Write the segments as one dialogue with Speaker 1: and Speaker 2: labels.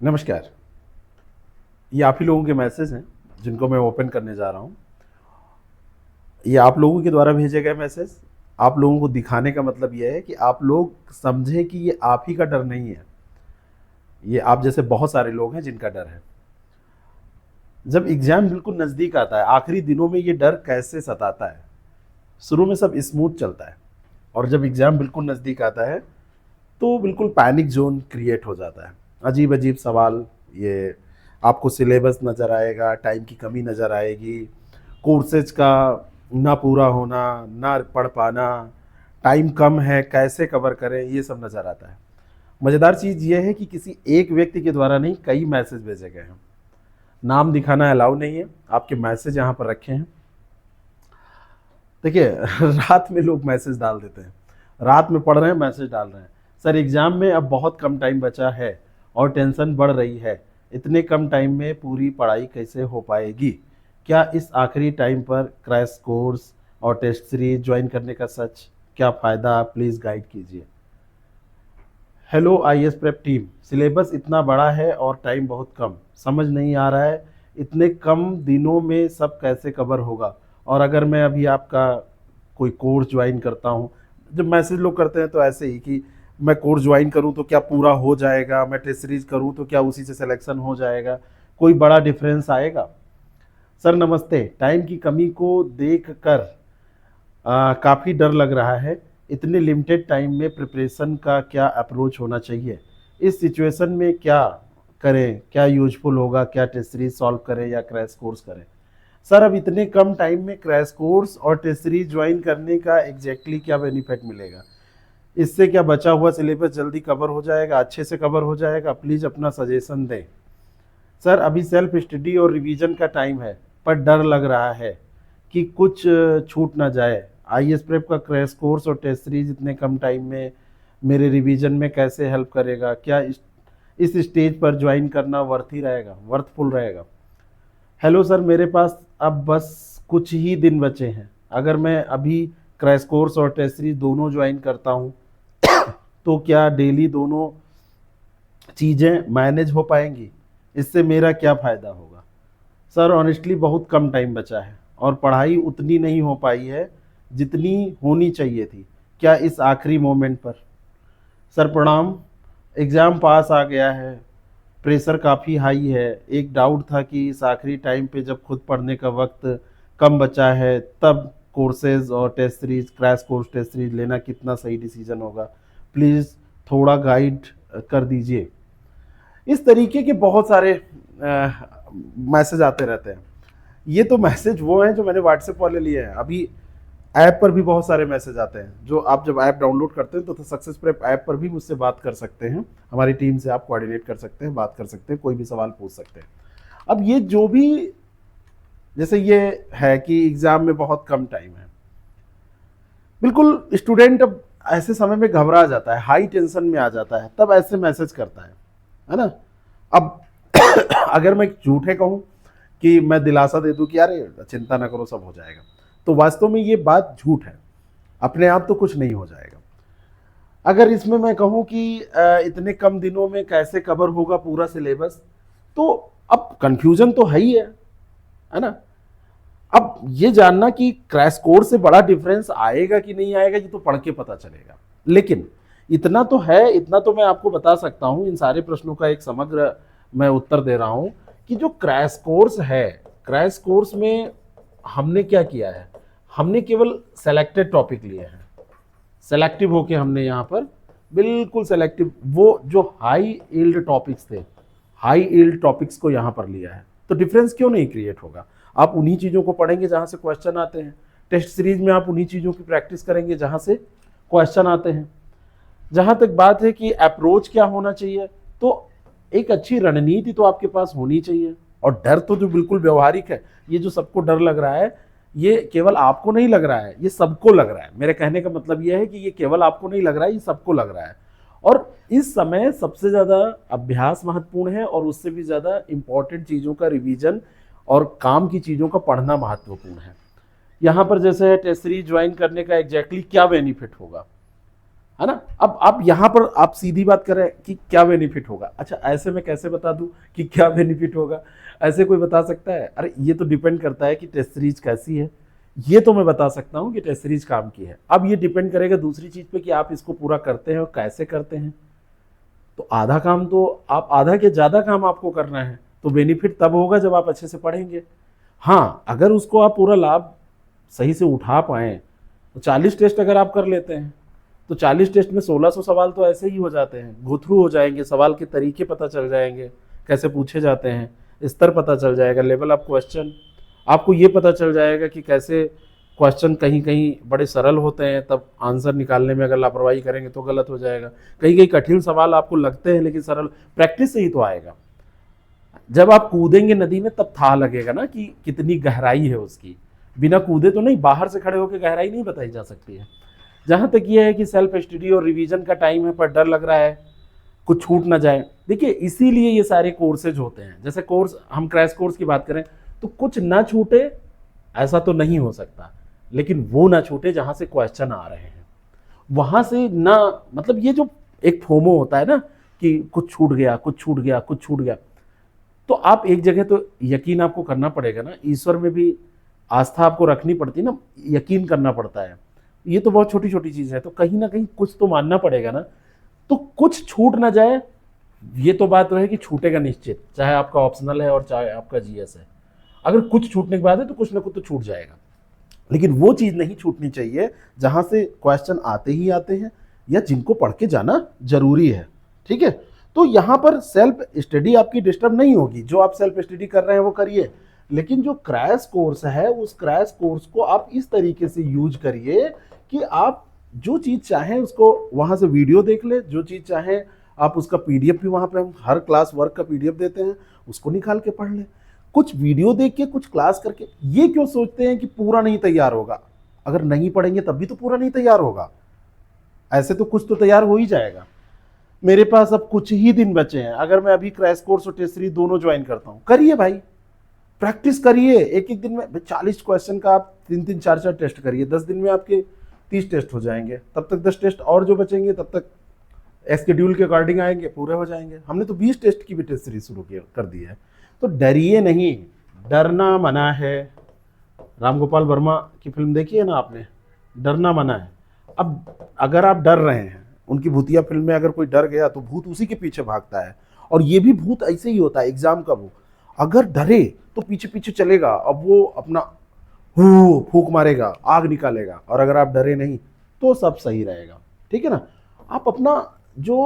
Speaker 1: नमस्कार। ये आप ही लोगों के मैसेज हैं जिनको मैं ओपन करने जा रहा हूँ। ये आप लोगों के द्वारा भेजे गए मैसेज आप लोगों को दिखाने का मतलब ये है कि आप लोग समझें कि ये आप ही का डर नहीं है। ये आप जैसे बहुत सारे लोग हैं जिनका डर है। जब एग्जाम बिल्कुल नज़दीक आता है, आखिरी दिनों में ये डर कैसे सताता है। शुरू में सब स्मूथ चलता है और जब एग्जाम बिल्कुल नज़दीक आता है तो बिल्कुल पैनिक जोन क्रिएट हो जाता है। अजीब अजीब सवाल, ये आपको सिलेबस नज़र आएगा, टाइम की कमी नज़र आएगी, कोर्सेज का ना पूरा होना, ना पढ़ पाना, टाइम कम है, कैसे कवर करें, ये सब नज़र आता है। मज़ेदार चीज़ ये है कि किसी एक व्यक्ति के द्वारा नहीं, कई मैसेज भेजे गए हैं। नाम दिखाना अलाउ नहीं है, आपके मैसेज यहाँ पर रखे हैं। देखिए रात में लोग मैसेज डाल देते हैं, रात में पढ़ रहे हैं मैसेज डाल रहे हैं, सर एग्ज़ाम में अब बहुत कम टाइम बचा है और टेंशन बढ़ रही है, इतने कम टाइम में पूरी पढ़ाई कैसे हो पाएगी। क्या इस आखिरी टाइम पर क्रैश कोर्स और टेस्ट सीरीज ज्वाइन करने का सच क्या फ़ायदा, प्लीज़ गाइड कीजिए। Hello IAS prep team, syllabus इतना बड़ा है और टाइम बहुत कम, समझ नहीं आ रहा है इतने कम दिनों में सब कैसे कवर होगा। और अगर मैं अभी आपका कोई कोर्स ज्वाइन करता हूँ, जब मैसेज लोग करते हैं तो ऐसे ही कि मैं कोर्स ज्वाइन करूँ तो क्या पूरा हो जाएगा, मैं टेस्ट सीरीज करूँ तो क्या उसी से सिलेक्शन हो जाएगा, कोई बड़ा डिफरेंस आएगा। सर नमस्ते, टाइम की कमी को देख कर काफ़ी डर लग रहा है। इतने लिमिटेड टाइम में प्रिपरेशन का क्या अप्रोच होना चाहिए, इस सिचुएशन में क्या करें, क्या यूजफुल होगा, क्या टेस्ट सीरीज सॉल्व करें या क्रैश कोर्स करें। सर अब इतने कम टाइम में क्रैश कोर्स और टेस्ट सीरीज ज्वाइन करने का एग्जैक्टली क्या बेनिफिट मिलेगा, इससे क्या बचा हुआ सिलेबस जल्दी कवर हो जाएगा, अच्छे से कवर हो जाएगा, प्लीज़ अपना सजेशन दें। सर अभी सेल्फ स्टडी और रिवीजन का टाइम है पर डर लग रहा है कि कुछ छूट ना जाए। आईएएस प्रेप का क्रैश कोर्स और टेस्ट सीरीज इतने कम टाइम में मेरे रिवीजन में कैसे हेल्प करेगा, क्या इस स्टेज पर ज्वाइन करना वर्थ ही रहेगा, वर्थफुल रहेगा। हेलो सर, मेरे पास अब बस कुछ ही दिन बचे हैं, अगर मैं अभी क्रैश कोर्स और टेस्ट सीरीज दोनों ज्वाइन करता हूँ तो क्या डेली दोनों चीज़ें मैनेज हो पाएंगी, इससे मेरा क्या फ़ायदा होगा। सर ऑनेस्टली बहुत कम टाइम बचा है और पढ़ाई उतनी नहीं हो पाई है जितनी होनी चाहिए थी, क्या इस आखिरी मोमेंट पर। सर प्रणाम, एग्ज़ाम पास आ गया है, प्रेशर काफ़ी हाई है, एक डाउट था कि इस आखिरी टाइम पे जब खुद पढ़ने का वक्त कम बचा है तब कोर्सेज और test series, crash course test series लेना कितना सही डिसीजन होगा, प्लीज़ थोड़ा गाइड कर दीजिए। इस तरीके के बहुत सारे मैसेज आते रहते हैं। ये तो मैसेज वो हैं जो मैंने व्हाट्सएप वाले लिए हैं। अभी ऐप पर भी बहुत सारे मैसेज आते हैं, जो आप जब ऐप डाउनलोड करते हैं तो सक्सेस प्रेप ऐप पर भी मुझसे बात कर सकते हैं, हमारी टीम से आप कोऑर्डिनेट कर सकते हैं, बात कर सकते हैं, कोई भी सवाल पूछ सकते हैं। अब ये जो भी, जैसे ये है कि एग्ज़ाम में बहुत कम टाइम है, बिल्कुल स्टूडेंट अब ऐसे समय में घबरा जाता है, हाई टेंशन में आ जाता है, तब ऐसे मैसेज करता है ना। अब अगर मैं झूठे कहूँ कि मैं दिलासा दे दूं कि अरे चिंता ना करो सब हो जाएगा, तो वास्तव में ये बात झूठ है, अपने आप तो कुछ नहीं हो जाएगा। अगर इसमें मैं कहूँ कि इतने कम दिनों में कैसे कवर होगा पूरा सिलेबस, तो अब कंफ्यूजन तो है ही है ना। अब ये जानना कि क्रैश कोर्स से बड़ा डिफरेंस आएगा कि नहीं आएगा, ये तो पढ़ के पता चलेगा। लेकिन इतना तो है, इतना तो मैं आपको बता सकता हूँ, इन सारे प्रश्नों का एक समग्र मैं उत्तर दे रहा हूँ कि जो क्रैश कोर्स है, क्रैश कोर्स में हमने क्या किया है, हमने केवल सेलेक्टेड टॉपिक लिए हैं, सेलेक्टिव होके हमने यहाँ पर बिल्कुल सेलेक्टिव, वो जो हाई यील्ड टॉपिक्स थे, हाई यील्ड टॉपिक्स को यहाँ पर लिया है। तो डिफरेंस क्यों नहीं क्रिएट होगा, आप उन्हीं चीज़ों को पढ़ेंगे जहाँ से क्वेश्चन आते हैं, टेस्ट सीरीज में आप उन्हीं चीज़ों की प्रैक्टिस करेंगे जहाँ से क्वेश्चन आते हैं। जहाँ तक बात है कि अप्रोच क्या होना चाहिए, तो एक अच्छी रणनीति तो आपके पास होनी चाहिए। और डर तो जो बिल्कुल व्यवहारिक है, ये जो सबको डर लग रहा है, ये केवल आपको नहीं लग रहा है, ये सबको लग रहा है। मेरे कहने का मतलब ये है कि ये केवल आपको नहीं लग रहा है, ये सबको लग रहा है। और इस समय सबसे ज़्यादा अभ्यास महत्वपूर्ण है और उससे भी ज़्यादा इम्पॉर्टेंट चीज़ों का रिवीजन और काम की चीज़ों का पढ़ना महत्वपूर्ण है। यहाँ पर जैसे टेस्ट सीरीज ज्वाइन करने का एग्जैक्टली क्या बेनिफिट होगा, है ना। अब आप यहाँ पर आप सीधी बात करें कि क्या बेनिफिट होगा, अच्छा ऐसे में कैसे बता दूं कि क्या बेनिफिट होगा, ऐसे कोई बता सकता है? अरे ये तो डिपेंड करता है कि टेस्ट सीरीज कैसी है। ये तो मैं बता सकता हूँ कि टेस्ट सीरीज काम की है, अब ये डिपेंड करेगा दूसरी चीज पे कि आप इसको पूरा करते हैं और कैसे करते हैं। तो आधा काम तो आप, आधा के ज्यादा काम आपको करना है, तो बेनिफिट तब होगा जब आप अच्छे से पढ़ेंगे। हाँ, अगर उसको आप पूरा लाभ सही से उठा पाए, तो 40 टेस्ट अगर आप कर लेते हैं तो 40 टेस्ट में 1600 सवाल तो ऐसे ही हो जाते हैं, गो थ्रू हो जाएंगे, सवाल के तरीके पता चल जाएंगे, कैसे पूछे जाते हैं, स्तर पता चल जाएगा, लेवल ऑफ क्वेश्चन आपको ये पता चल जाएगा कि कैसे क्वेश्चन कहीं कहीं बड़े सरल होते हैं, तब आंसर निकालने में अगर लापरवाही करेंगे तो गलत हो जाएगा। कहीं कहीं कठिन सवाल आपको लगते हैं लेकिन सरल, प्रैक्टिस से ही तो आएगा। जब आप कूदेंगे नदी में तब था लगेगा ना कि कितनी गहराई है उसकी, बिना कूदे तो नहीं, बाहर से खड़े होकर गहराई नहीं बताई जा सकती है। जहां तक ये है कि सेल्फ स्टडी और रिवीजन का टाइम है, पर डर लग रहा है कुछ छूट ना जाए। देखिए इसीलिए ये सारे कोर्सेज होते हैं, जैसे कोर्स, हम क्रैश कोर्स की बात करें तो कुछ ना छूटे ऐसा तो नहीं हो सकता, लेकिन वो ना छूटे जहां से क्वेश्चन आ रहे हैं, वहां से ना, मतलब ये जो एक फोमो होता है ना कि कुछ छूट गया, कुछ छूट गया, कुछ छूट गया, तो आप एक जगह तो यकीन आपको करना पड़ेगा ना, ईश्वर में भी आस्था आपको रखनी पड़ती है ना, यकीन करना पड़ता है। ये तो बहुत छोटी छोटी चीज है, तो कहीं ना कहीं कुछ तो मानना पड़ेगा ना, तो कुछ छूट ना जाए, ये तो बात तो है कि छूटेगा निश्चित, चाहे आपका ऑप्शनल है और चाहे आपका जीएस है। अगर कुछ छूटने के बाद है तो कुछ ना कुछ तो छूट जाएगा, लेकिन वो चीज नहीं छूटनी चाहिए जहां से क्वेश्चन आते ही आते हैं या जिनको पढ़ के जाना जरूरी है। ठीक है, तो यहां पर सेल्फ स्टडी आपकी डिस्टर्ब नहीं होगी, जो आप सेल्फ स्टडी कर रहे हैं वो करिए, लेकिन जो क्रैश कोर्स है उस क्रैश कोर्स को आप इस तरीके से यूज करिए कि आप जो चीज चाहें उसको वहां से वीडियो देख ले, जो चीज चाहें आप उसका पीडीएफ भी, वहां पे हम हर क्लास वर्क का पीडीएफ देते हैं, उसको निकाल के पढ़ ले। कुछ वीडियो देख के, कुछ क्लास करके, ये क्यों सोचते हैं कि पूरा नहीं तैयार होगा? अगर नहीं पढ़ेंगे तब भी तो पूरा नहीं तैयार होगा, ऐसे तो कुछ तो तैयार हो ही जाएगा। मेरे पास अब कुछ ही दिन बचे हैं, अगर मैं अभी क्रैश कोर्स और टेस्ट सीरीज दोनों ज्वाइन करता हूं, करिए भाई, प्रैक्टिस करिए, एक एक दिन में 40 क्वेश्चन का आप 3-3 4-4 टेस्ट करिए, 10 दिन में आपके 30 टेस्ट हो जाएंगे, तब तक 10 टेस्ट और जो बचेंगे तब तक शेड्यूल के अकॉर्डिंग आएंगे, पूरे हो जाएंगे। हमने तो 20 टेस्ट की भी टेस्ट सीरीज शुरू कर दी है, तो डरिए नहीं, डरना मना है। राम गोपाल वर्मा की फिल्म देखी है ना आपने, डरना मना है। अब अगर आप डर रहे हैं, उनकी भूतिया फिल्म में अगर कोई डर गया तो भूत उसी के पीछे भागता है, और ये भी भूत ऐसे ही होता है एग्जाम का, वो अगर डरे तो पीछे पीछे चलेगा, अब वो अपना फूंक मारेगा, आग निकालेगा, और अगर आप डरे नहीं तो सब सही रहेगा। ठीक है ना, आप अपना जो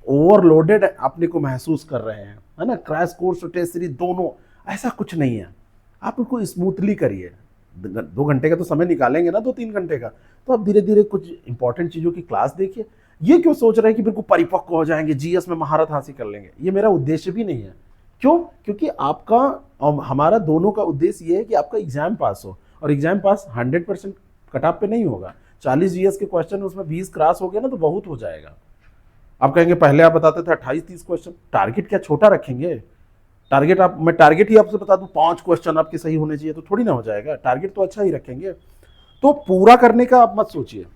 Speaker 1: ओवरलोडेड अपने को महसूस कर रहे हैं, है ना, क्रैश कोर्स और टेस्ट सीरीज दोनों, ऐसा कुछ नहीं है, आप उनको स्मूथली करिए। 2 घंटे का तो समय निकालेंगे ना, 2-3 घंटे का, तो आप धीरे धीरे कुछ इंपॉर्टेंट चीज़ों की क्लास देखिए। ये क्यों सोच रहे हैं कि बिल्कुल परिपक्व हो जाएंगे, जीएस में महारत हासिल कर लेंगे, ये मेरा उद्देश्य भी नहीं है। क्यों? क्योंकि आपका और हमारा दोनों का उद्देश्य ये है कि आपका एग्जाम पास हो, और एग्जाम पास 100% कट ऑफ पे नहीं होगा। 40 जीएस के क्वेश्चन, उसमें 20 क्रॉस हो गया ना तो बहुत हो जाएगा। आप कहेंगे पहले आप बताते थे 28-30 क्वेश्चन, टारगेट क्या छोटा रखेंगे? टारगेट आप, मैं टारगेट ही आपसे बता दूं 5 क्वेश्चन आपके सही होने चाहिए, तो थोड़ी ना हो जाएगा, टारगेट तो अच्छा ही रखेंगे। तो पूरा करने का आप मत सोचिए,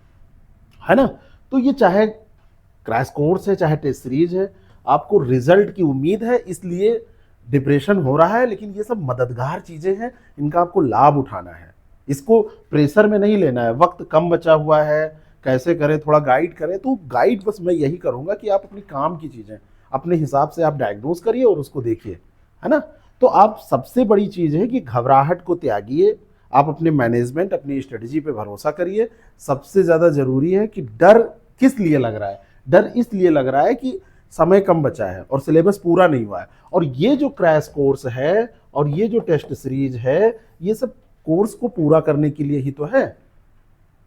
Speaker 1: है ना। तो ये चाहे क्रैश कोर्स है चाहे टेस्ट सीरीज है, आपको रिजल्ट की उम्मीद है, इसलिए डिप्रेशन हो रहा है, लेकिन ये सब मददगार चीजें हैं, इनका आपको लाभ उठाना है, इसको प्रेशर में नहीं लेना है। वक्त कम बचा हुआ है, कैसे करें, थोड़ा गाइड करें, तो गाइड बस मैं यही करूंगा कि आप अपनी काम की चीजें अपने हिसाब से आप डायग्नोज करिए और उसको देखिए, है ना। तो आप, सबसे बड़ी चीज है कि घबराहट को त्यागिए, आप अपने मैनेजमेंट, अपनी स्ट्रेटजी पे भरोसा करिए। सबसे ज्यादा जरूरी है कि डर किस लिए लग रहा है? डर इसलिए लग रहा है कि समय कम बचा है और सिलेबस पूरा नहीं हुआ है, और ये जो क्रैश कोर्स है और ये जो टेस्ट सीरीज है, ये सब कोर्स को पूरा करने के लिए ही तो है।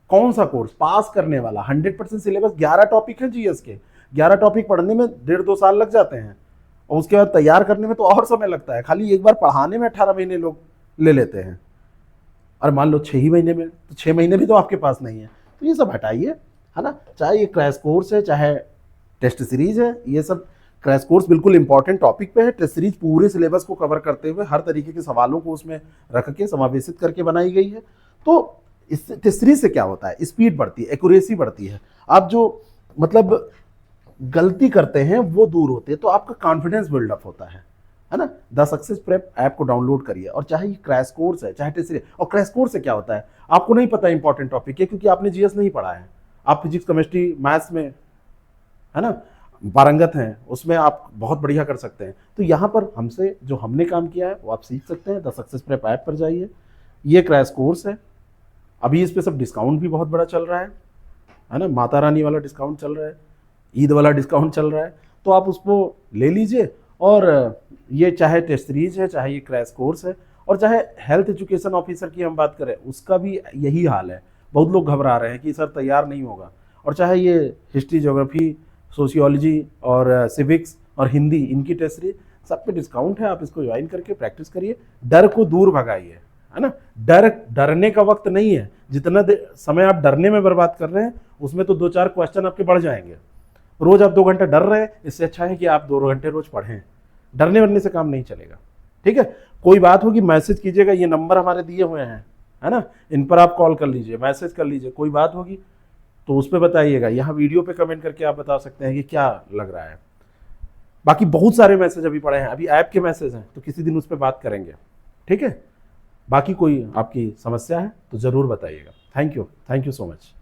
Speaker 1: कौन सा कोर्स? पास करने वाला। 100% सिलेबस, 11 टॉपिक है जीएस के, 11 टॉपिक पढ़ने में 1.5-2 साल लग जाते हैं, और उसके बाद तैयार करने में तो और समय लगता है। खाली एक बार पढ़ाने में 18 महीने लोग ले लेते हैं, और मान लो 6 ही महीने में, तो 6 महीने भी तो आपके पास नहीं है। तो ये सब हटाइए, है ना। चाहे ये क्रैश कोर्स है चाहे टेस्ट सीरीज है, ये सब क्रैश कोर्स बिल्कुल इंपॉर्टेंट टॉपिक पे है, टेस्ट सीरीज पूरे सिलेबस को कवर करते हुए हर तरीके के सवालों को उसमें रख के समावेशित करके बनाई गई है। तो इससे टेस्ट सीरीज से क्या होता है? स्पीड बढ़ती है, एक्यूरेसी बढ़ती है। आप जो मतलब गलती करते हैं वो दूर होते हैं, तो आपका कॉन्फिडेंस बिल्डअप होता है ना। द सक्सेस प्रेप ऐप को डाउनलोड करिए, और चाहे ये क्रैश कोर्स है चाहे टेस्ट सीरीज। और क्रैश कोर्स से क्या होता है, आपको नहीं पता इंपॉर्टेंट टॉपिक है क्योंकि आपने जीएस नहीं पढ़ा है, आप फिजिक्स केमिस्ट्री मैथ्स में है ना पारंगत हैं, उसमें आप बहुत बढ़िया कर सकते हैं। तो यहाँ पर हमसे जो हमने काम किया है वो आप सीख सकते हैं। द सक्सेस प्रेप ऐप पर जाइए, ये क्रैश कोर्स है, अभी इस पे सब डिस्काउंट भी बहुत बड़ा चल रहा है ना, माता रानी वाला डिस्काउंट चल रहा है, ईद वाला डिस्काउंट चल रहा है, तो आप उसको ले लीजिए। और ये चाहे टेस्ट सीरीज है, चाहे ये क्रैश कोर्स है, और चाहे हेल्थ एजुकेशन ऑफिसर की हम बात करें उसका भी यही हाल है। बहुत लोग घबरा रहे हैं कि सर तैयार नहीं होगा। और चाहे ये हिस्ट्री, ज्योग्राफी, सोशियोलॉजी और सिविक्स और हिंदी, इनकी टेस्ट सीरीज, सब पे डिस्काउंट है। आप इसको ज्वाइन करके प्रैक्टिस करिए, डर को दूर भगाइए, है ना। डरने का वक्त नहीं है, जितना समय आप डरने में बर्बाद कर रहे हैं उसमें तो 2-4 क्वेश्चन आपके बढ़ जाएंगे। रोज आप 2 घंटे डर रहे हैं, इससे अच्छा है कि आप 2 घंटे रोज पढ़ें। डरने वरने से काम नहीं चलेगा, ठीक है। कोई बात होगी मैसेज कीजिएगा, ये नंबर हमारे दिए हुए हैं, है ना, इन पर आप कॉल कर लीजिए, मैसेज कर लीजिए। कोई बात होगी तो उस पर बताइएगा, यहाँ वीडियो पे कमेंट करके आप बता सकते हैं कि क्या लग रहा है। बाकी बहुत सारे मैसेज अभी पड़े हैं, अभी ऐप के मैसेज हैं, तो किसी दिन उस पर बात करेंगे, ठीक है। बाकी कोई आपकी समस्या है तो ज़रूर बताइएगा। Thank you so much.